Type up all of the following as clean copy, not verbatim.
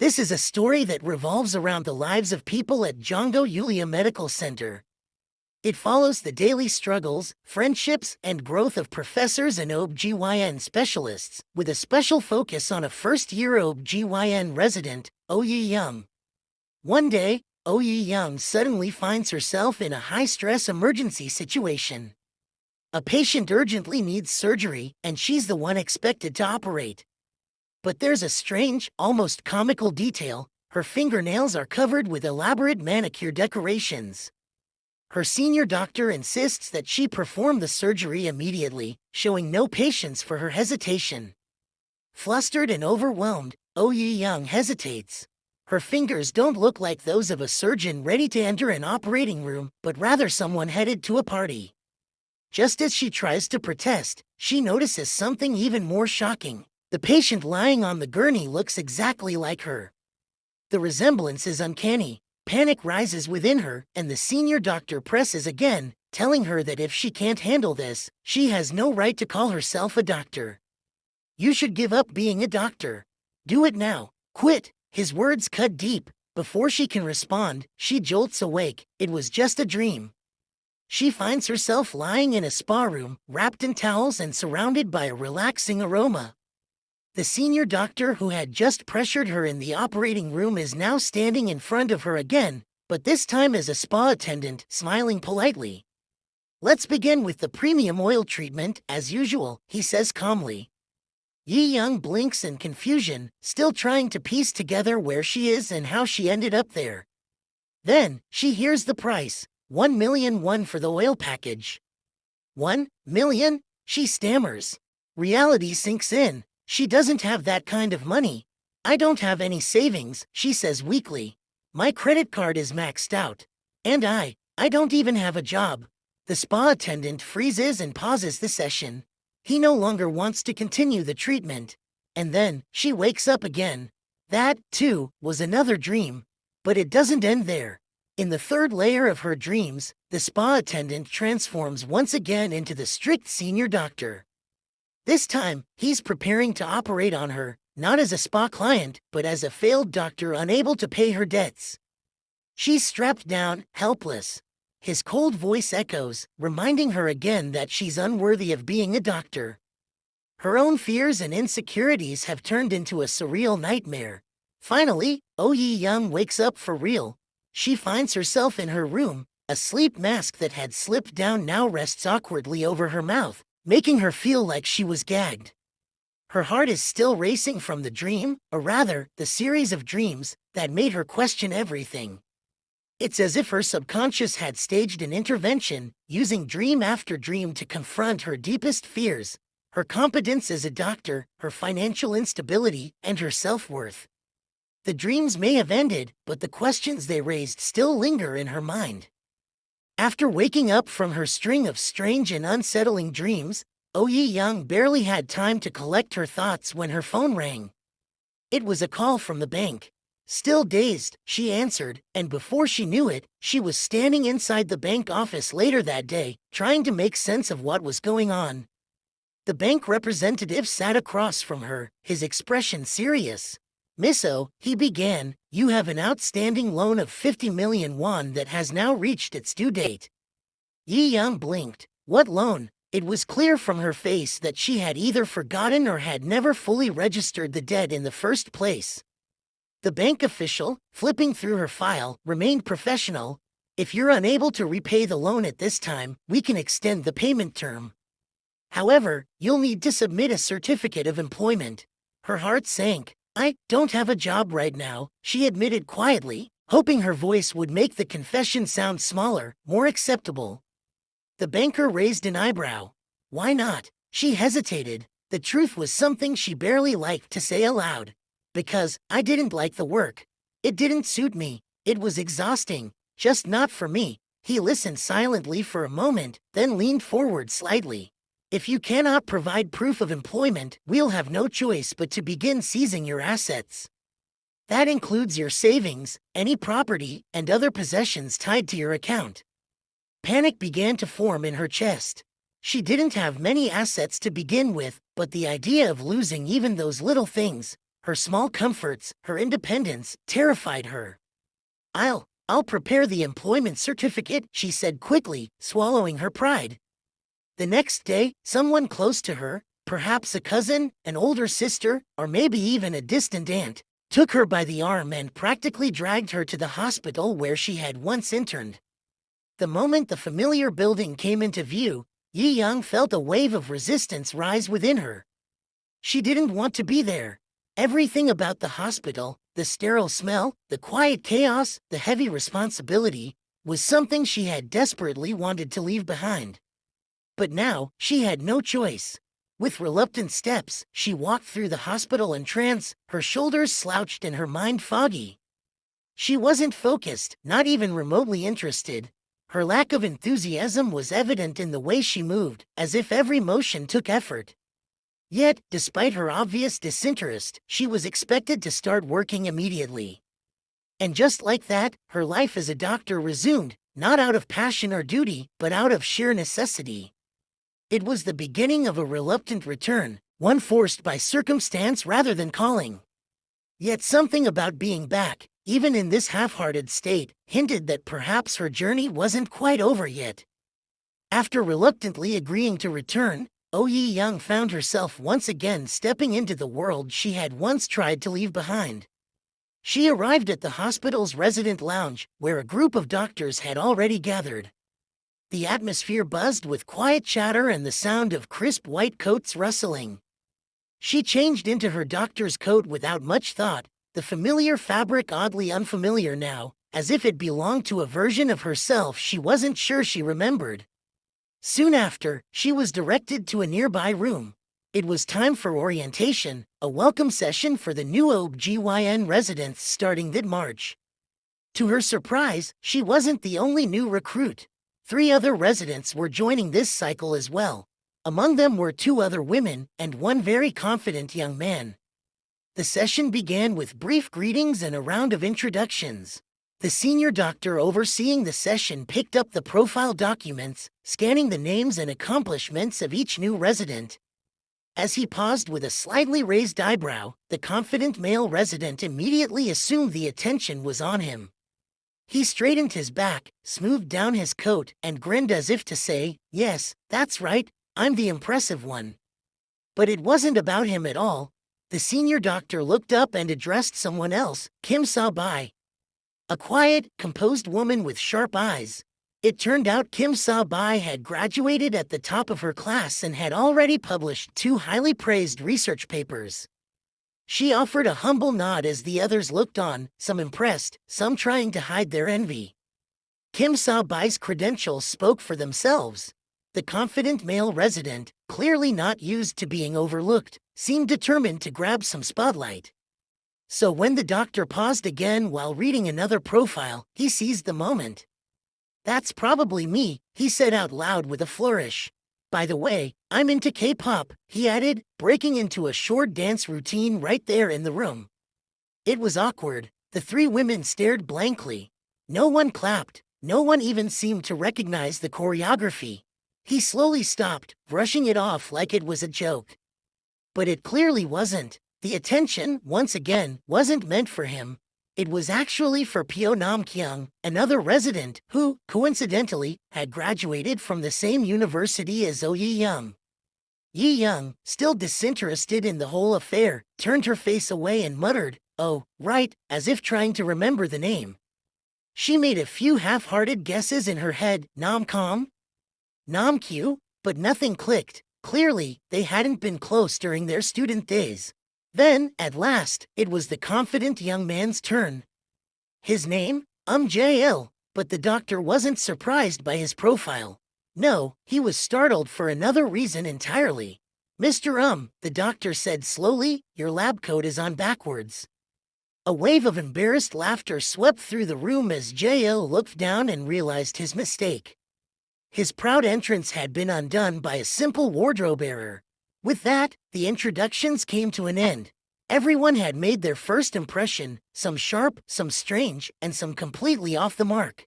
This is a story that revolves around the lives of people at Jongo Yulia Medical Center. It follows the daily struggles, friendships, and growth of professors and OB-GYN specialists, with a special focus on a first-year OB-GYN resident, Younjung. One day, Younjung suddenly finds herself in a high-stress emergency situation. A patient urgently needs surgery, and she's the one expected to operate. But there's a strange, almost comical detail. Her fingernails are covered with elaborate manicure decorations. Her senior doctor insists that she perform the surgery immediately, showing no patience for her hesitation. Flustered and overwhelmed, Younjung hesitates. Her fingers don't look like those of a surgeon ready to enter an operating room, but rather someone headed to a party. Just as she tries to protest, she notices something even more shocking. The patient lying on the gurney looks exactly like her. The resemblance is uncanny. Panic rises within her, and the senior doctor presses again, telling her that if she can't handle this, she has no right to call herself a doctor. You should give up being a doctor. Do it now. Quit. His words cut deep. Before she can respond, she jolts awake. It was just a dream. She finds herself lying in a spa room, wrapped in towels and surrounded by a relaxing aroma. The senior doctor who had just pressured her in the operating room is now standing in front of her again, but this time as a spa attendant, smiling politely. Let's begin with the premium oil treatment, as usual, he says calmly. Younjung blinks in confusion, still trying to piece together where she is and how she ended up there. Then, she hears the price, 1,000,000 won for the oil package. 1,000,000? She stammers. Reality sinks in. She doesn't have that kind of money. I don't have any savings, she says weakly. My credit card is maxed out. And I don't even have a job. The spa attendant freezes and pauses the session. He no longer wants to continue the treatment. And then, she wakes up again. That, too, was another dream. But it doesn't end there. In the third layer of her dreams, the spa attendant transforms once again into the strict senior doctor. This time, he's preparing to operate on her, not as a spa client, but as a failed doctor unable to pay her debts. She's strapped down, helpless. His cold voice echoes, reminding her again that she's unworthy of being a doctor. Her own fears and insecurities have turned into a surreal nightmare. Finally, Younjung wakes up for real. She finds herself in her room. A sleep mask that had slipped down now rests awkwardly over her mouth, making her feel like she was gagged. Her heart is still racing from the dream, or rather, the series of dreams, that made her question everything. It's as if her subconscious had staged an intervention, using dream after dream to confront her deepest fears, her competence as a doctor, her financial instability, and her self-worth. The dreams may have ended, but the questions they raised still linger in her mind. After waking up from her string of strange and unsettling dreams, Younjung barely had time to collect her thoughts when her phone rang. It was a call from the bank. Still dazed, she answered, and before she knew it, she was standing inside the bank office later that day, trying to make sense of what was going on. The bank representative sat across from her, his expression serious. "Miss O," he began, "you have an outstanding loan of 50,000,000 won that has now reached its due date." Younjung blinked. What loan? It was clear from her face that she had either forgotten or had never fully registered the debt in the first place. The bank official, flipping through her file, remained professional. "If you're unable to repay the loan at this time, we can extend the payment term. However, you'll need to submit a certificate of employment." Her heart sank. "I don't have a job right now," she admitted quietly, hoping her voice would make the confession sound smaller, more acceptable. The banker raised an eyebrow. "Why not?" She hesitated. The truth was something she barely liked to say aloud. "Because I didn't like the work. It didn't suit me. It was exhausting. Just not for me." He listened silently for a moment, then leaned forward slightly. "If you cannot provide proof of employment, we'll have no choice but to begin seizing your assets. That includes your savings, any property, and other possessions tied to your account." Panic began to form in her chest. She didn't have many assets to begin with, but the idea of losing even those little things, Her small comforts, her independence, terrified her. I'll prepare the employment certificate, she said quickly, swallowing her pride. The next day, someone close to her, perhaps a cousin, an older sister, or maybe even a distant aunt, took her by the arm and practically dragged her to the hospital where she had once interned. The moment the familiar building came into view, Young felt a wave of resistance rise within her. She didn't want to be there. Everything about the hospital, the sterile smell, the quiet chaos, the heavy responsibility, was something she had desperately wanted to leave behind. But now, she had no choice. With reluctant steps, she walked through the hospital entrance, her shoulders slouched and her mind foggy. She wasn't focused, not even remotely interested. Her lack of enthusiasm was evident in the way she moved, as if every motion took effort. Yet, despite her obvious disinterest, she was expected to start working immediately. And just like that, her life as a doctor resumed, not out of passion or duty, but out of sheer necessity. It was the beginning of a reluctant return, one forced by circumstance rather than calling. Yet something about being back, even in this half-hearted state, hinted that perhaps her journey wasn't quite over yet. After reluctantly agreeing to return, Young found herself once again stepping into the world she had once tried to leave behind. She arrived at the hospital's resident lounge, where a group of doctors had already gathered. The atmosphere buzzed with quiet chatter and the sound of crisp white coats rustling. She changed into her doctor's coat without much thought, the familiar fabric oddly unfamiliar now, as if it belonged to a version of herself she wasn't sure she remembered. Soon after, she was directed to a nearby room. It was time for orientation, a welcome session for the new OBGYN residents starting mid-March. To her surprise, she wasn't the only new recruit. 3 other residents were joining this cycle as well. Among them were 2 other women and 1 very confident young man. The session began with brief greetings and a round of introductions. The senior doctor overseeing the session picked up the profile documents, scanning the names and accomplishments of each new resident. As he paused with a slightly raised eyebrow, the confident male resident immediately assumed the attention was on him. He straightened his back, smoothed down his coat, and grinned as if to say, "Yes, that's right, I'm the impressive one." But it wasn't about him at all. The senior doctor looked up and addressed someone else, Kim Sa-bai. A quiet, composed woman with sharp eyes. It turned out Kim Sa-bai had graduated at the top of her class and had already published 2 highly praised research papers. She offered a humble nod as the others looked on, some impressed, some trying to hide their envy. Kim Sa-bai's credentials spoke for themselves. The confident male resident, clearly not used to being overlooked, seemed determined to grab some spotlight. So when the doctor paused again while reading another profile, he seized the moment. "That's probably me," he said out loud with a flourish. "By the way, I'm into K-pop," he added, breaking into a short dance routine right there in the room. It was awkward. The 3 women stared blankly. No one clapped. No one even seemed to recognize the choreography. He slowly stopped, brushing it off like it was a joke. But it clearly wasn't. The attention, once again, wasn't meant for him. It was actually for Pyo Nam-kyung, another resident who, coincidentally, had graduated from the same university as Young. Young, still disinterested in the whole affair, turned her face away and muttered, "Oh, right," as if trying to remember the name. She made a few half-hearted guesses in her head, Nam-com? Nam-kyu? But nothing clicked. Clearly, they hadn't been close during their student days. Then, at last, it was the confident young man's turn. His name? JL, but the doctor wasn't surprised by his profile. No, he was startled for another reason entirely. "Mr. The doctor said slowly, your lab coat is on backwards." A wave of embarrassed laughter swept through the room as JL looked down and realized his mistake. His proud entrance had been undone by a simple wardrobe error. With that, the introductions came to an end. Everyone had made their first impression, some sharp, some strange, and some completely off the mark.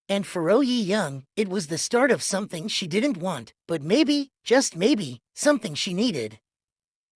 And for Young, it was the start of something she didn't want, but maybe, just maybe, something she needed.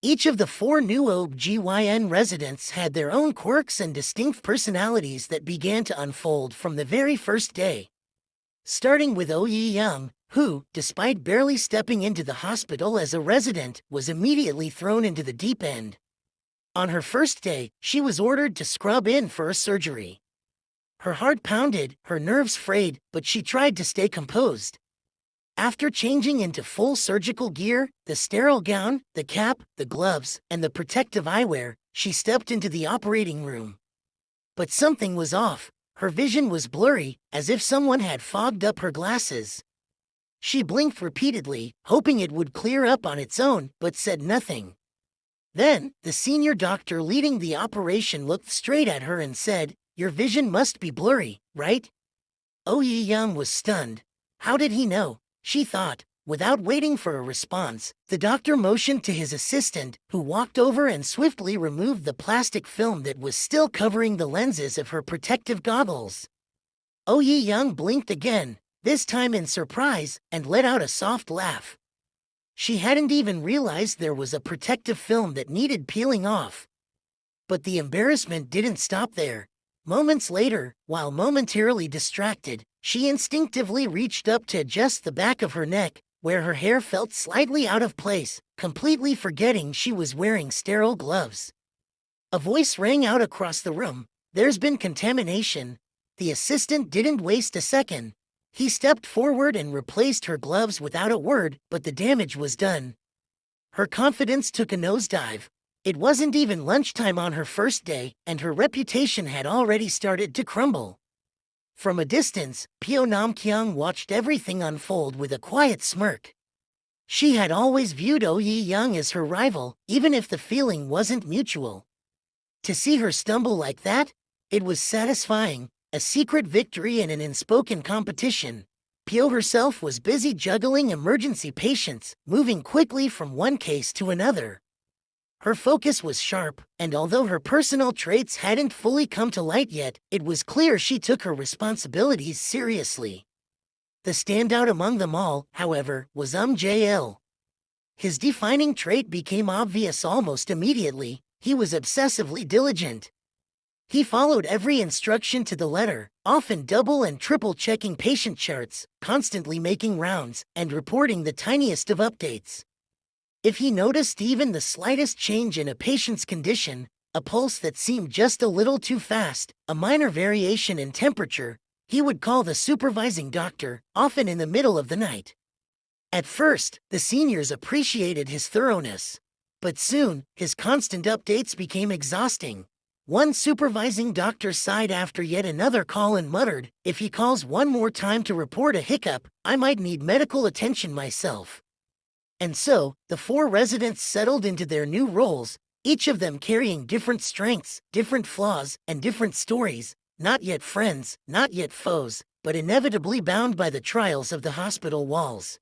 Each of the 4 new OBGYN residents had their own quirks and distinct personalities that began to unfold from the very first day. Starting with Younjung, who, despite barely stepping into the hospital as a resident, was immediately thrown into the deep end. On her first day, she was ordered to scrub in for a surgery. Her heart pounded, her nerves frayed, but she tried to stay composed. After changing into full surgical gear, the sterile gown, the cap, the gloves, and the protective eyewear, she stepped into the operating room. But something was off. Her vision was blurry, as if someone had fogged up her glasses. She blinked repeatedly, hoping it would clear up on its own, but said nothing. Then, the senior doctor leading the operation looked straight at her and said, "Your vision must be blurry, right?" Younjung was stunned. How did he know? She thought. Without waiting for a response, the doctor motioned to his assistant, who walked over and swiftly removed the plastic film that was still covering the lenses of her protective goggles. Younjung blinked again, this time in surprise, and let out a soft laugh. She hadn't even realized there was a protective film that needed peeling off. But the embarrassment didn't stop there. Moments later, while momentarily distracted, she instinctively reached up to adjust the back of her neck, where her hair felt slightly out of place, completely forgetting she was wearing sterile gloves. A voice rang out across the room. "There's been contamination." The assistant didn't waste a second. He stepped forward and replaced her gloves without a word, but the damage was done. Her confidence took a nosedive. It wasn't even lunchtime on her first day, and her reputation had already started to crumble. From a distance, Pyo Nam-kyung watched everything unfold with a quiet smirk. She had always viewed Younjung as her rival, even if the feeling wasn't mutual. To see her stumble like that? It was satisfying, a secret victory in an unspoken competition. Pyo herself was busy juggling emergency patients, moving quickly from one case to another. Her focus was sharp, and although her personal traits hadn't fully come to light yet, it was clear she took her responsibilities seriously. The standout among them all, however, was JL. His defining trait became obvious almost immediately. He was obsessively diligent. He followed every instruction to the letter, often double and triple checking patient charts, constantly making rounds, and reporting the tiniest of updates. If he noticed even the slightest change in a patient's condition, a pulse that seemed just a little too fast, a minor variation in temperature, he would call the supervising doctor, often in the middle of the night. At first, the seniors appreciated his thoroughness. But soon, his constant updates became exhausting. One supervising doctor sighed after yet another call and muttered, "If he calls one more time to report a hiccup, I might need medical attention myself." And so, the 4 residents settled into their new roles, each of them carrying different strengths, different flaws, and different stories, not yet friends, not yet foes, but inevitably bound by the trials of the hospital walls.